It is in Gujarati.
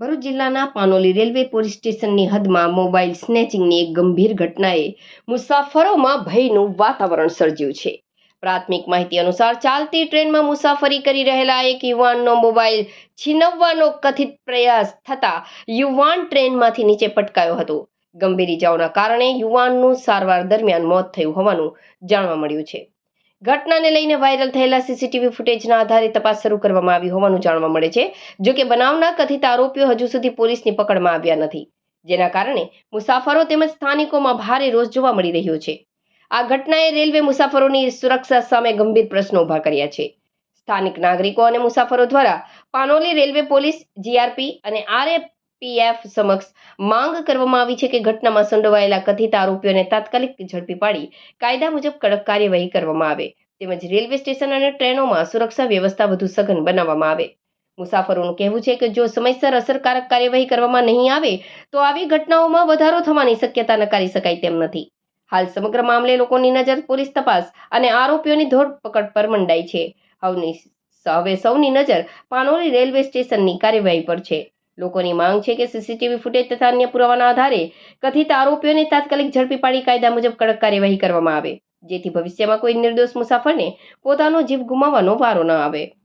ભરૂચ જિલ્લાના પાનોલી રેલવે પોલીસ સ્ટેશનની હદમાં મોબાઈલ સ્નેચિંગની એક ગંભીર ઘટનાએ મુસાફરોમાં ભયનું વાતાવરણ સર્જ્યું છે. પ્રાથમિક માહિતી અનુસાર ચાલતી ટ્રેનમાં મુસાફરી કરી રહેલા એક યુવાનનો મોબાઈલ છીનવવાનો કથિત પ્રયાસ થતા યુવાન ટ્રેનમાંથી નીચે પટકાયો હતો. ગંભીર ઇજાઓના કારણે યુવાનનું સારવાર દરમિયાન મોત થયું હોવાનું જાણવા મળ્યું છે. ઘટનાને લઈને વાયરલ થયેલા સીસીટીવી ફૂટેજના આધારે તપાસ શરૂ કરવામાં આવી હોવાનું જાણવા મળે છે. જો કે બનાવના કથિત આરોપીઓ હજુ સુધી પોલીસની પકડમાં આવ્યા નથી, જેના કારણે મુસાફરો તેમજ સ્થાનિકોમાં ભારે રોષ જોવા મળી રહ્યો છે. આ ઘટનાએ રેલવે મુસાફરોની સુરક્ષા સામે ગંભીર પ્રશ્નો ઊભા કર્યા છે. સ્થાનિક નાગરિકો અને મુસાફરો દ્વારા પાનોલી રેલવે પોલીસ, જીઆરપી અને આરપીએફ સમક્ષ માંગ કરવામાં આવી છે કે ઘટનામાં સંડોવાયેલા કથિત આરોપીઓને તાત્કાલિક ઝડપી પાડી કાયદા મુજબ કડક કાર્યવાહી કરવામાં આવે, તેમજ રેલવે સ્ટેશન અને ટ્રેનોમાં સુરક્ષા વ્યવસ્થા વધુ સઘન બનાવવામાં આવે. મુસાફરોનું કહેવું છે કે જો સમયસર અસરકારક કાર્યવાહી કરવામાં નહીં આવે તો આવી ઘટનાઓમાં વધારો થવાની શક્યતા નકારી શકાય તેમ નથી. હાલ સમગ્ર મામલે લોકોની નજર પોલીસ તપાસ અને આરોપીઓની ધરપકડ પર મંડાઈ છે. હવે સૌની નજર પાનોલી રેલવે સ્ટેશનની કાર્યવાહી પર છે. લોકોની માંગ છે કે સીસીટીવી ફૂટેજ તથા અન્ય પુરાવાના આધારે કથિત આરોપીઓને તાત્કાલિક ઝડપી પાડી કાયદા મુજબ કડક કાર્યવાહી કરવામાં આવે, જેથી ભવિષ્યમાં કોઈ નિર્દોષ મુસાફરને પોતાનો જીવ ગુમાવવાનો વારો ન આવે.